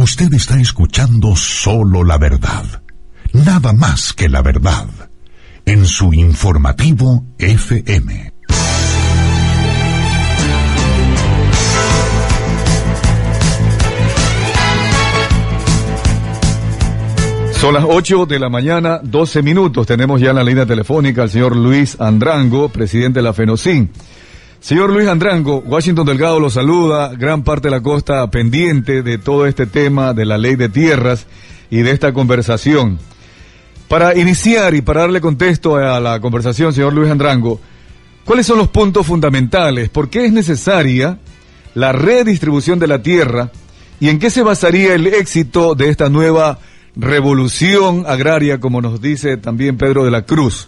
Usted está escuchando solo la verdad, nada más que la verdad, en su informativo FM. Son las 8 de la mañana, 12 minutos. Tenemos ya en la línea telefónica al señor Luis Andrango, presidente de la FENOCIN. Señor Luis Andrango, Washington Delgado lo saluda, gran parte de la costa pendiente de todo este tema de la ley de tierras y de esta conversación. Para iniciar y para darle contexto a la conversación, señor Luis Andrango, ¿cuáles son los puntos fundamentales? ¿Por qué es necesaria la redistribución de la tierra y en qué se basaría el éxito de esta nueva revolución agraria, como nos dice también Pedro de la Cruz,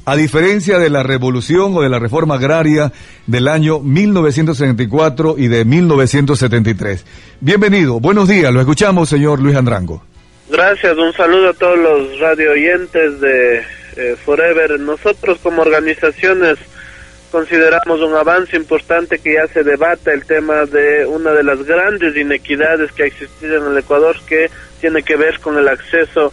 a diferencia de la revolución o de la reforma agraria del año 1964 y de 1973? Bienvenido, buenos días, lo escuchamos, señor Luis Andrango. Gracias, un saludo a todos los radio oyentes de Forever. Nosotros como organizaciones consideramos un avance importante que ya se debata el tema de una de las grandes inequidades que ha existido en el Ecuador, que tiene que ver con el acceso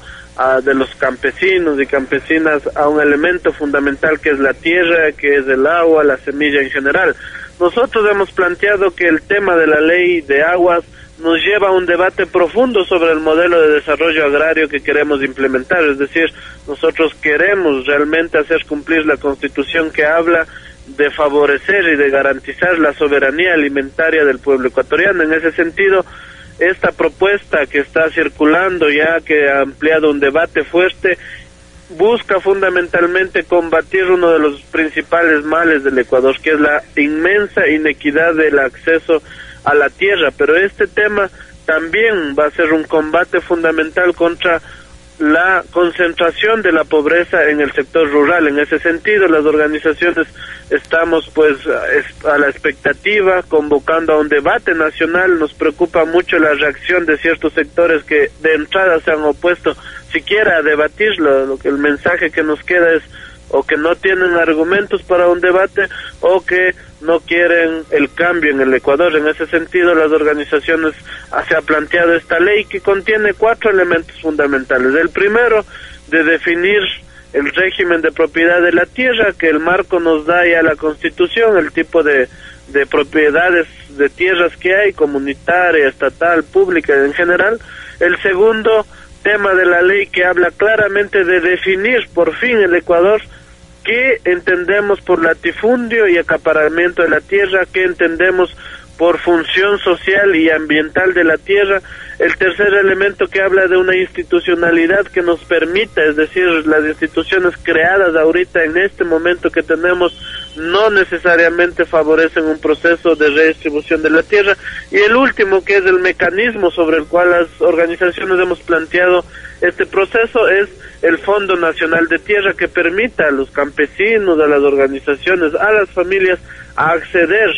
de los campesinos y campesinas a un elemento fundamental que es la tierra, que es el agua, la semilla en general. Nosotros hemos planteado que el tema de la ley de aguas nos lleva a un debate profundo sobre el modelo de desarrollo agrario que queremos implementar, es decir, nosotros queremos realmente hacer cumplir la Constitución que habla de favorecer y de garantizar la soberanía alimentaria del pueblo ecuatoriano. En ese sentido, esta propuesta que está circulando ya, que ha ampliado un debate fuerte, busca fundamentalmente combatir uno de los principales males del Ecuador, que es la inmensa inequidad del acceso a la tierra, pero este tema también va a ser un combate fundamental contra la concentración de la pobreza en el sector rural. En ese sentido, las organizaciones estamos pues a la expectativa, convocando a un debate nacional. Nos preocupa mucho la reacción de ciertos sectores que de entrada se han opuesto siquiera a debatirlo. Lo que el mensaje que nos queda es o que no tienen argumentos para un debate o que no quieren el cambio en el Ecuador. En ese sentido, las organizaciones se ha planteado esta ley que contiene 4 elementos fundamentales. El primero, de definir el régimen de propiedad de la tierra, que el marco nos da ya la Constitución, el tipo de propiedades de tierras que hay, comunitaria, estatal, pública en general. El segundo tema de la ley, que habla claramente de definir por fin el Ecuador, qué entendemos por latifundio y acaparamiento de la tierra, qué entendemos por función social y ambiental de la tierra. El tercer elemento, que habla de una institucionalidad que nos permita, es decir, las instituciones creadas ahorita en este momento que tenemos no necesariamente favorecen un proceso de redistribución de la tierra. Y el último, que es el mecanismo sobre el cual las organizaciones hemos planteado este proceso, es el Fondo Nacional de Tierra, que permita a los campesinos, a las organizaciones, a las familias a acceder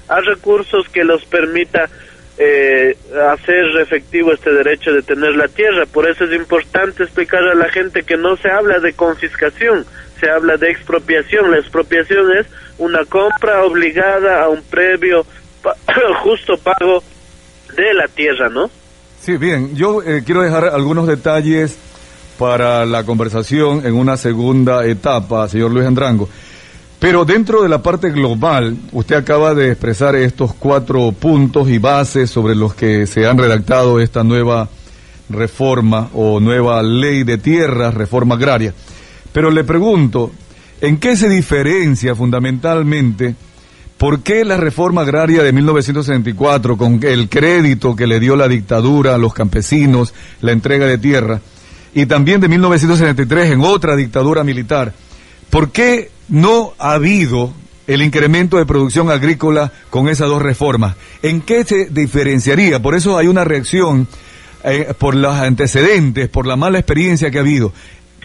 a recursos que los permita hacer efectivo este derecho de tener la tierra. Por eso es importante explicar a la gente que no se habla de confiscación, se habla de expropiación. La expropiación es una compra obligada a un previo justo pago de la tierra, ¿no? Sí, bien, yo quiero dejar algunos detalles para la conversación en una segunda etapa, señor Luis Andrango. Pero dentro de la parte global, usted acaba de expresar estos 4 puntos y bases sobre los que se han redactado esta nueva reforma o nueva ley de tierras, reforma agraria. Pero le pregunto, ¿en qué se diferencia fundamentalmente? ¿Por qué la reforma agraria de 1964, con el crédito que le dio la dictadura a los campesinos, la entrega de tierra, y también de 1973 en otra dictadura militar, por qué no ha habido el incremento de producción agrícola con esas 2 reformas? ¿En qué se diferenciaría? Por eso hay una reacción por los antecedentes, por la mala experiencia que ha habido.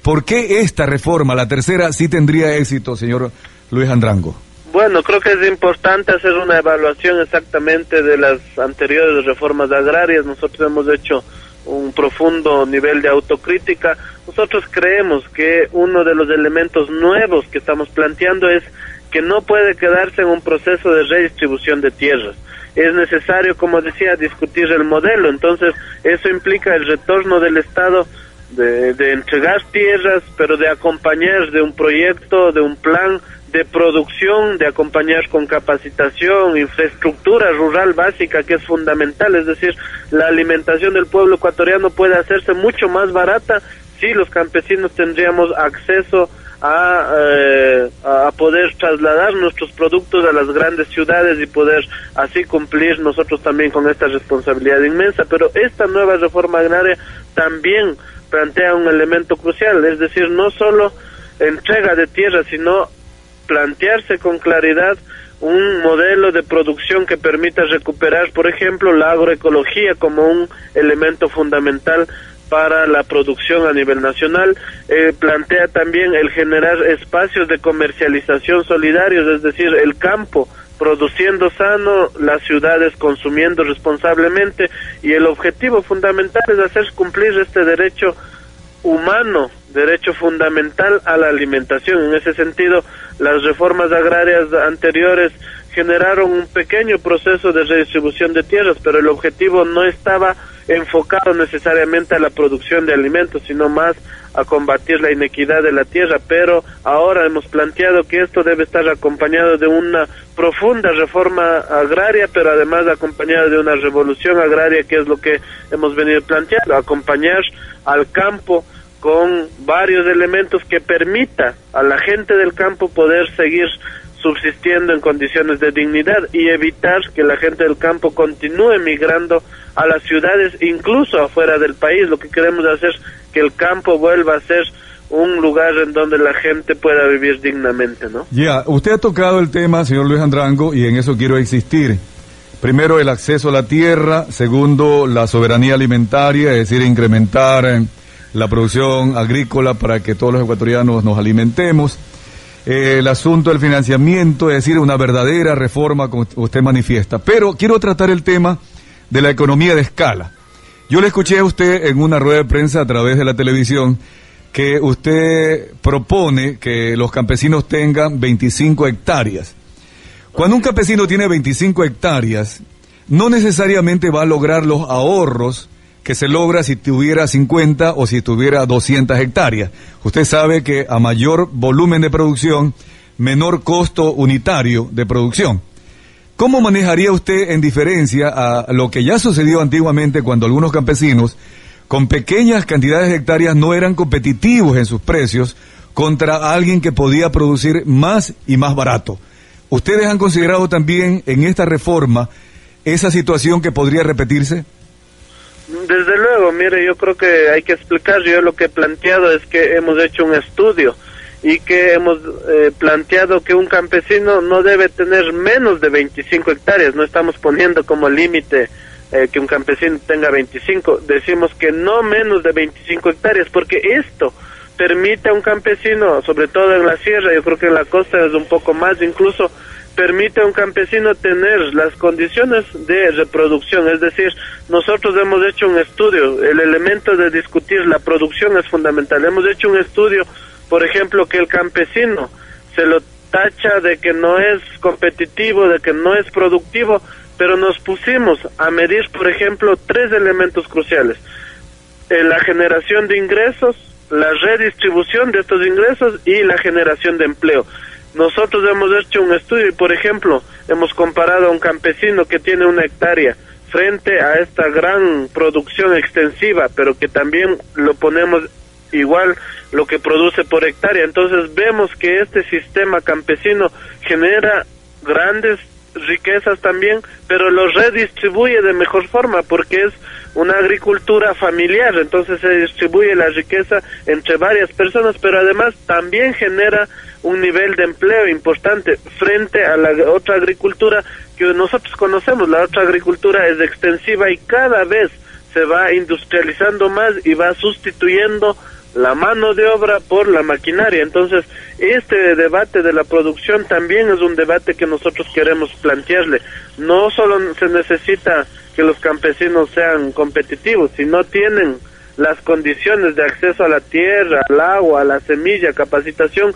¿Por qué esta reforma, la tercera, sí tendría éxito, señor Luis Andrango? Bueno, creo que es importante hacer una evaluación exactamente de las anteriores reformas agrarias. Nosotros hemos hecho un profundo nivel de autocrítica. Nosotros creemos que uno de los elementos nuevos que estamos planteando es que no puede quedarse en un proceso de redistribución de tierras. Es necesario, como decía, discutir el modelo. Entonces, eso implica el retorno del Estado de entregar tierras, pero de acompañar de un proyecto, de un plan de producción, de acompañar con capacitación, infraestructura rural básica, que es fundamental. Es decir, la alimentación del pueblo ecuatoriano puede hacerse mucho más barata si los campesinos tendríamos acceso a poder trasladar nuestros productos a las grandes ciudades y poder así cumplir nosotros también con esta responsabilidad inmensa. Pero esta nueva reforma agraria también plantea un elemento crucial, es decir, no solo entrega de tierra, sino plantearse con claridad un modelo de producción que permita recuperar, por ejemplo, la agroecología como un elemento fundamental para la producción a nivel nacional. Plantea también el generar espacios de comercialización solidarios, es decir, el campo produciendo sano, las ciudades consumiendo responsablemente, y el objetivo fundamental es hacer cumplir este derecho humano, derecho fundamental a la alimentación. En ese sentido, las reformas agrarias anteriores generaron un pequeño proceso de redistribución de tierras, pero el objetivo no estaba enfocado necesariamente a la producción de alimentos, sino más a combatir la inequidad de la tierra. Pero ahora hemos planteado que esto debe estar acompañado de una profunda reforma agraria, pero además acompañado de una revolución agraria, que es lo que hemos venido planteando, acompañar al campo con varios elementos que permita a la gente del campo poder seguir subsistiendo en condiciones de dignidad y evitar que la gente del campo continúe migrando a las ciudades, incluso afuera del país. Lo que queremos hacer es que el campo vuelva a ser un lugar en donde la gente pueda vivir dignamente, ¿no? Usted ha tocado el tema, señor Luis Andrango, y en eso quiero insistir. Primero, el acceso a la tierra. Segundo, la soberanía alimentaria, es decir, incrementar la producción agrícola para que todos los ecuatorianos nos alimentemos. El asunto del financiamiento, es decir, una verdadera reforma, como usted manifiesta. Pero quiero tratar el tema de la economía de escala. Yo le escuché a usted en una rueda de prensa a través de la televisión que usted propone que los campesinos tengan 25 hectáreas. Cuando un campesino tiene 25 hectáreas, no necesariamente va a lograr los ahorros que se logra si tuviera 50 o si tuviera 200 hectáreas. Usted sabe que a mayor volumen de producción, menor costo unitario de producción. ¿Cómo manejaría usted en diferencia a lo que ya sucedió antiguamente, cuando algunos campesinos con pequeñas cantidades de hectáreas no eran competitivos en sus precios contra alguien que podía producir más y más barato? ¿Ustedes han considerado también en esta reforma esa situación que podría repetirse? Desde luego, mire, yo creo que hay que explicar. Yo lo que he planteado es que hemos hecho un estudio y que hemos planteado que un campesino no debe tener menos de 25 hectáreas. No estamos poniendo como límite que un campesino tenga 25. Decimos que no menos de 25 hectáreas, porque esto permite a un campesino, sobre todo en la sierra, yo creo que en la costa es un poco más, incluso permite a un campesino tener las condiciones de reproducción. Es decir, nosotros hemos hecho un estudio, el elemento de discutir la producción es fundamental. Hemos hecho un estudio, por ejemplo, que el campesino se lo tacha de que no es competitivo, de que no es productivo, pero nos pusimos a medir, por ejemplo, 3 elementos cruciales: la generación de ingresos, la redistribución de estos ingresos y la generación de empleo. Nosotros hemos hecho un estudio y, por ejemplo, hemos comparado a un campesino que tiene 1 hectárea frente a esta gran producción extensiva, pero que también lo ponemos igual lo que produce por hectárea. Entonces vemos que este sistema campesino genera grandes riquezas también, pero lo redistribuye de mejor forma, porque es una agricultura familiar. Entonces se distribuye la riqueza entre varias personas, pero además también genera un nivel de empleo importante frente a la otra agricultura que nosotros conocemos. La otra agricultura es extensiva y cada vez se va industrializando más y va sustituyendo la mano de obra por la maquinaria. Entonces, este debate de la producción también es un debate que nosotros queremos plantearle. No solo se necesita que los campesinos sean competitivos, si no tienen las condiciones de acceso a la tierra, al agua, a la semilla, capacitación,